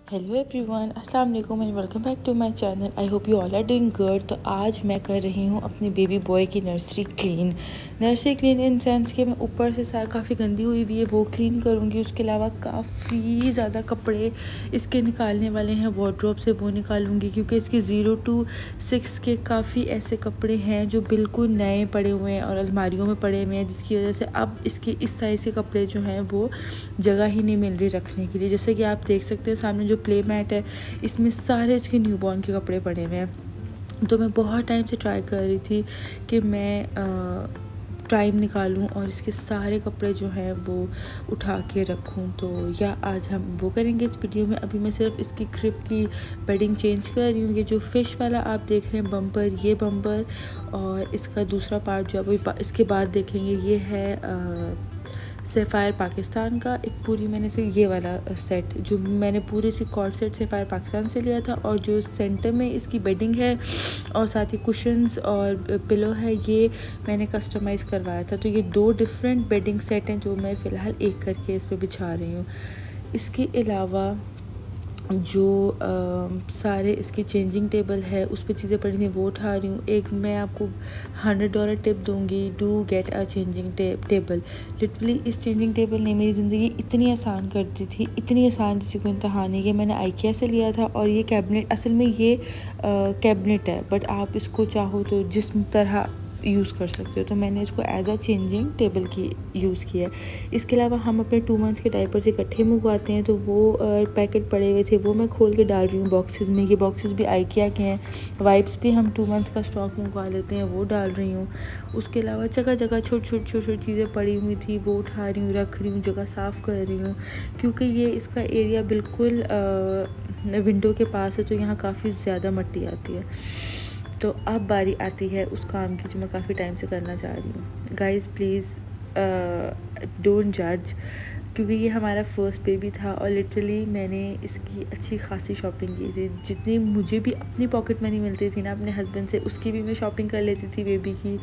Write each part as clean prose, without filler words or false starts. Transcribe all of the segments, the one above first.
Hello everyone, अस्सलाम वालेकुम and welcome back to my channel. I hope you all are doing good. तो आज मैं कर रही हूँ अपने बेबी बॉय की नर्सरी क्लीन इन सेंस कि मैं ऊपर से काफ़ी गंदी हुई हुई है वो क्लीन करूँगी। उसके अलावा काफ़ी ज़्यादा कपड़े इसके निकालने वाले हैं वार्डरोब से, वो निकालूँगी क्योंकि इसके 0 to 6 के काफ़ी ऐसे कपड़े हैं जो बिल्कुल नए पड़े हुए हैं और अलमारियों में पड़े हुए हैं, जिसकी वजह से अब इसके इस साइज़ के कपड़े जो हैं वो जगह ही नहीं मिल रही रखने के लिए। जैसे कि आप देख सकते हैं सामने जो प्ले मैट है इसमें सारे इसके न्यूबॉर्न के कपड़े पड़े हुए हैं। तो मैं बहुत टाइम से ट्राई कर रही थी कि मैं टाइम निकालूं और इसके सारे कपड़े जो हैं वो उठा के रखूं। तो या आज हम वो करेंगे इस वीडियो में। अभी मैं सिर्फ इसकी क्रिप की बेडिंग चेंज कर रही हूँ। ये जो फ़िश वाला आप देख रहे हैं बम्पर, ये बम्पर और इसका दूसरा पार्ट जो अभी इसके बाद देखेंगे ये है सफ़ायर पाकिस्तान का। एक पूरी मैंने से ये वाला सेट जो मैंने पूरी सी कॉर्ड सेट सफ़ायर पाकिस्तान से लिया था, और जो सेंटर में इसकी बेडिंग है और साथ ही कुशन्स और पिलो है ये मैंने कस्टमाइज़ करवाया था। तो ये 2 डिफरेंट बेडिंग सेट हैं जो मैं फ़िलहाल एक करके इस पर बिछा रही हूँ। इसके अलावा जो सारे इसकी चेंजिंग टेबल है उस पर चीज़ें पड़ी थी वो उठा रही हूँ। एक मैं आपको $100 टिप दूँगी, do get a changing table. Literally इस चेंजिंग टेबल ने मेरी ज़िंदगी इतनी आसान कर दी थी, इतनी आसान जिसकी कोई इंतहा नहीं। ये मैंने आइकिया से लिया था और ये कैबिनेट असल में ये कैबिनेट है, बट आप इसको चाहो तो जिस तरह यूज़ कर सकते हो। तो मैंने इसको एज अ चेंजिंग टेबल की यूज़ किया है। इसके अलावा हम अपने 2 मंथ्स के डायपर्स इकट्ठे मंगवाते हैं, तो वो पैकेट पड़े हुए थे वो मैं खोल के डाल रही हूँ बॉक्सेस में। ये बॉक्सेस भी आइकिया के हैं। वाइप्स भी हम 2 मंथ्स का स्टॉक मंगवा लेते हैं, वो डाल रही हूँ। उसके अलावा जगह जगह छोटी चीज़ें पड़ी हुई थी वो उठा रही हूँ, रख रही हूँ, जगह साफ़ कर रही हूँ क्योंकि ये इसका एरिया बिल्कुल विंडो के पास है, तो यहाँ काफ़ी ज़्यादा मिट्टी आती है। तो अब बारी आती है उस काम की जो मैं काफ़ी टाइम से करना चाह रही हूँ। गाइज़ प्लीज़ डोंट जज, क्योंकि ये हमारा फर्स्ट बेबी था और लिटरली मैंने इसकी अच्छी खासी शॉपिंग की थी। जितनी मुझे भी अपनी पॉकेट मनी मिलती थी ना अपने हस्बैंड से, उसकी भी मैं शॉपिंग कर लेती थी बेबी की।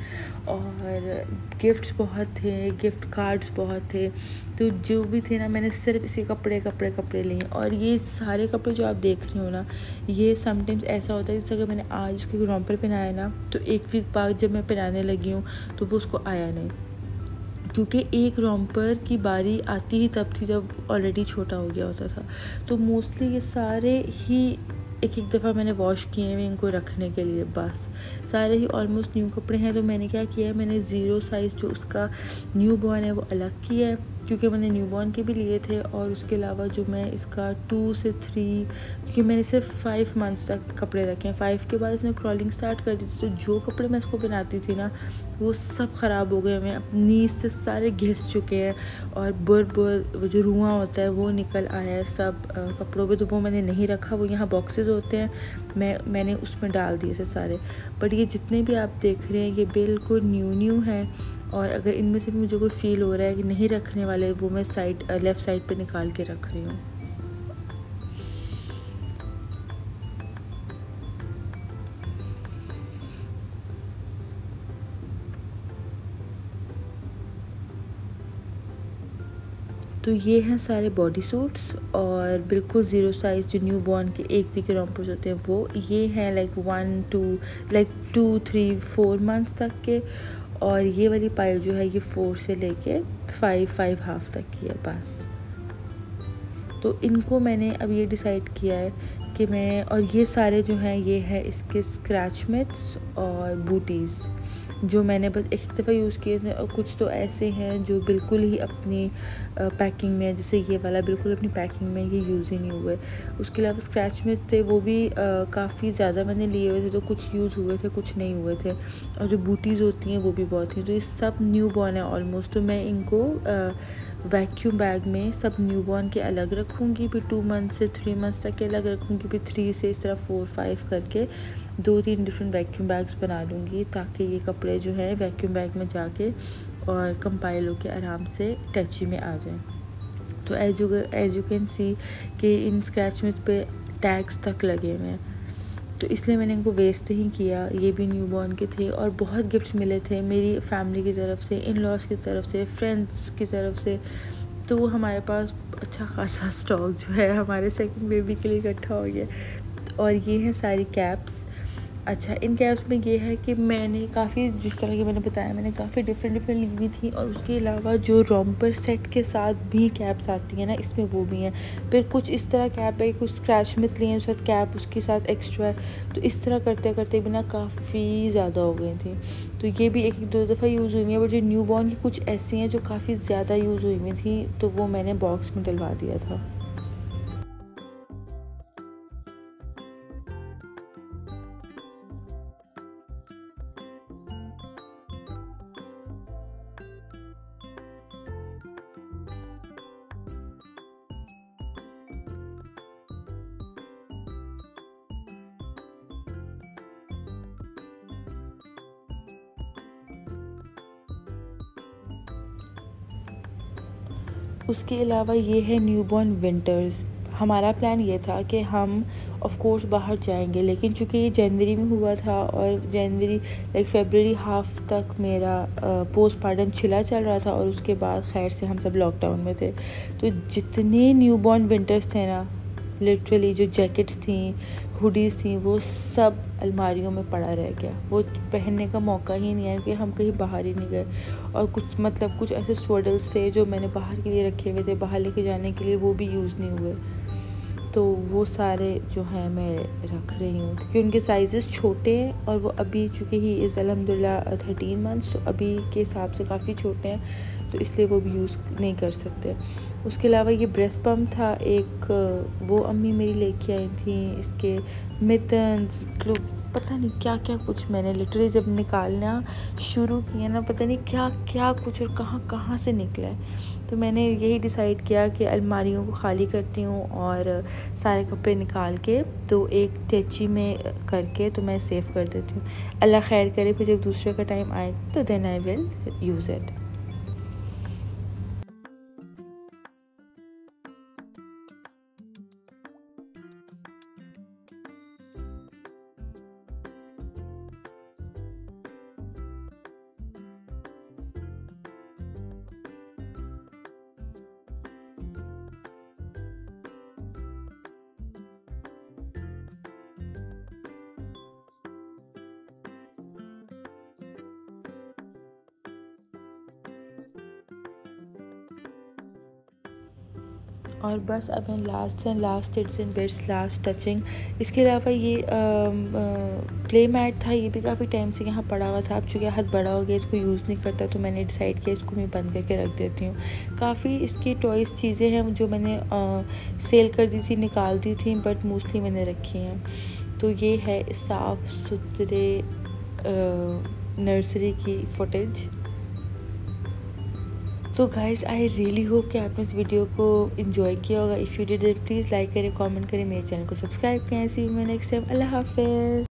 और गिफ्ट्स बहुत थे, गिफ्ट कार्ड्स बहुत थे, तो जो भी थे ना मैंने सिर्फ इसके कपड़े लिए। और ये सारे कपड़े जो आप देख रहे हो ना, ये समटाइम्स ऐसा होता है जैसे अगर मैंने आज उसके ग्राउंड पर पहनाया ना, तो 1 वीक बाद जब मैं पहनाने लगी हूँ तो वो उसको आया नहीं, क्योंकि एक रॉम्पर की बारी आती ही तब थी जब ऑलरेडी छोटा हो गया होता था। तो मोस्टली ये सारे ही एक दफ़ा मैंने वॉश किए हैं इनको रखने के लिए, बस सारे ही ऑलमोस्ट न्यू कपड़े हैं। तो मैंने क्या किया है, मैंने 0 साइज़ जो उसका न्यू बॉर्न है वो अलग किया है, क्योंकि मैंने न्यू बॉर्न के भी लिए थे। और उसके अलावा जो मैं इसका 2 से 3, क्योंकि मैंने सिर्फ 5 मंथ्स तक कपड़े रखे हैं, 5 के बाद इसने क्रॉलिंग स्टार्ट कर दी थी। तो जो कपड़े मैं इसको बनाती थी ना वो सब ख़राब हो गए हुए हैं, अपनी से सारे घिस चुके हैं और वो जो रुआं होता है वो निकल आया है सब कपड़ों पे। तो वो मैंने नहीं रखा, वो यहाँ बॉक्सेस होते हैं मैंने उसमें डाल दिए थे सारे। बट ये जितने भी आप देख रहे हैं ये बिल्कुल न्यू हैं, और अगर इनमें से भी मुझे कोई फील हो रहा है कि नहीं रखने वाले, वो मैं लेफ़्ट साइड पे निकाल के रख रही हूँ। तो ये हैं सारे बॉडी सूट्स और बिल्कुल 0 साइज़ जो न्यू बॉर्न के 1 वीक के रॉम्पर्स होते हैं वो ये हैं लाइक 2, 3, 4 मंथ्स तक के। और ये वाली पाइल जो है ये 4 से लेके 5 हाफ तक की है बस। तो इनको मैंने अब ये डिसाइड किया है कि मैं, और ये सारे जो हैं ये है इसके स्क्रैच मिट्स और बूटीज़ जो मैंने बस एक दफ़ा यूज़ किए थे, और कुछ तो ऐसे हैं जो बिल्कुल ही अपनी पैकिंग में है, जैसे ये वाला बिल्कुल अपनी पैकिंग में, ये यूज़ ही नहीं हुए। उसके अलावा स्क्रैच मिट्स थे वो भी काफ़ी ज़्यादा मैंने लिए हुए थे, तो कुछ यूज़ हुए थे कुछ नहीं हुए थे। और जो बूटीज़ होती हैं वो भी बहुत थी। तो ये सब न्यू बॉर्न है ऑलमोस्ट। तो मैं इनको वैक्यूम बैग में सब न्यू बॉर्न के अलग रखूँगी, फिर 2 मंथ से 3 मंथ्स तक के अलग रखूँगी, फिर 3 से इस तरह 4, 5 करके 2-3 डिफरेंट वैक्यूम बैग्स बना लूँगी, ताकि ये कपड़े जो है वैक्यूम बैग में जाके और कंपाइल होके आराम से टैची में आ जाएं। तो एज यू कैन सी कि इन स्क्रैच में पे टैग्स तक लगे हुए हैं, तो इसलिए मैंने इनको वेस्ट नहीं किया। ये भी न्यू बॉर्न के थे और बहुत गिफ्ट्स मिले थे मेरी फैमिली की तरफ से, इन लॉज की तरफ से, फ्रेंड्स की तरफ से। तो हमारे पास अच्छा खासा स्टॉक जो है हमारे सेकंड बेबी के लिए इकट्ठा हो गया। और ये हैं सारी कैप्स। अच्छा, इन कैप्स में ये है कि मैंने काफ़ी, जिस तरह की मैंने बताया, मैंने काफ़ी डिफरेंट ली हुई थी। और उसके अलावा जो रॉम्पर सेट के साथ भी कैप्स आती हैं ना, इसमें वो भी हैं। फिर कुछ इस तरह कैप है, कुछ स्क्रैच में लिए हैं उसके साथ कैप, उसके साथ एक्स्ट्रा है। तो इस तरह करते करते भी ना काफ़ी ज़्यादा हो गई थी। तो ये भी एक दो दफ़ा यूज़ हुई है। बट जो न्यू बॉर्न की कुछ ऐसी हैं जो काफ़ी ज़्यादा यूज़ हुई हुई थी, तो वो मैंने बॉक्स में डलवा दिया था। उसके अलावा ये है न्यूबॉर्न विंटर्स। हमारा प्लान ये था कि हम ऑफ कोर्स बाहर जाएंगे, लेकिन चूँकि ये जनवरी में हुआ था और जनवरी फरवरी हाफ तक मेरा पोस्टमार्टम छिला चल रहा था, और उसके बाद खैर से हम सब लॉकडाउन में थे। तो जितने न्यूबॉर्न विंटर्स थे ना, लिटरली जो जैकेट्स थी, हुडीज़ थी, वो सब अलमारियों में पड़ा रह गया। वो पहनने का मौका ही नहीं आया कि हम कहीं बाहर ही नहीं गए। और कुछ ऐसे स्वेडल्स थे जो मैंने बाहर के लिए रखे हुए थे, बाहर लेके जाने के लिए, वो भी यूज़ नहीं हुए। तो वो सारे जो हैं मैं रख रही हूँ, क्योंकि उनके साइज़ेस छोटे हैं। और वो अभी चूँकि ही इज़ अल्हम्दुलिल्लाह 13 मंथ्स, तो अभी के हिसाब से काफ़ी छोटे हैं, तो इसलिए वो भी यूज़ नहीं कर सकते। उसके अलावा ये ब्रेस्ट पम्प था एक, वो अम्मी मेरी लेके आई थी। इसके मिटन्स, पता नहीं क्या क्या कुछ मैंने लिटरली जब निकालना शुरू किया ना, पता नहीं क्या क्या कुछ और कहाँ कहाँ से निकला है। तो मैंने यही डिसाइड किया कि अलमारियों को ख़ाली करती हूँ और सारे कपड़े निकाल के तो एक टेची में करके तो मैं सेव कर देती हूँ। अल्लाह खैर करे, फिर जब दूसरे का टाइम आएगा तो then I will use it. और बस अब in last it's in bits, last touching. इसके अलावा ये प्ले मैट था, ये भी काफ़ी टाइम से यहाँ पड़ा हुआ था। अब चूँकि हाथ बड़ा हो गया, इसको यूज़ नहीं करता, तो मैंने डिसाइड किया इसको मैं बंद करके रख देती हूँ। काफ़ी इसकी टॉयज़ चीज़ें हैं जो मैंने सेल कर दी थी, निकाल दी थी, बट मोस्टली मैंने रखी हैं। तो ये है साफ़ सुथरे नर्सरी की फुटेज। तो गाइज़, आई रियली होप कि आपने इस वीडियो को एंजॉय किया होगा। If you did, please like करें, कमेंट करें, मेरे चैनल को सब्सक्राइब करें। सी यू नेक्स्ट टाइम। अल्लाह हाफ़िज़।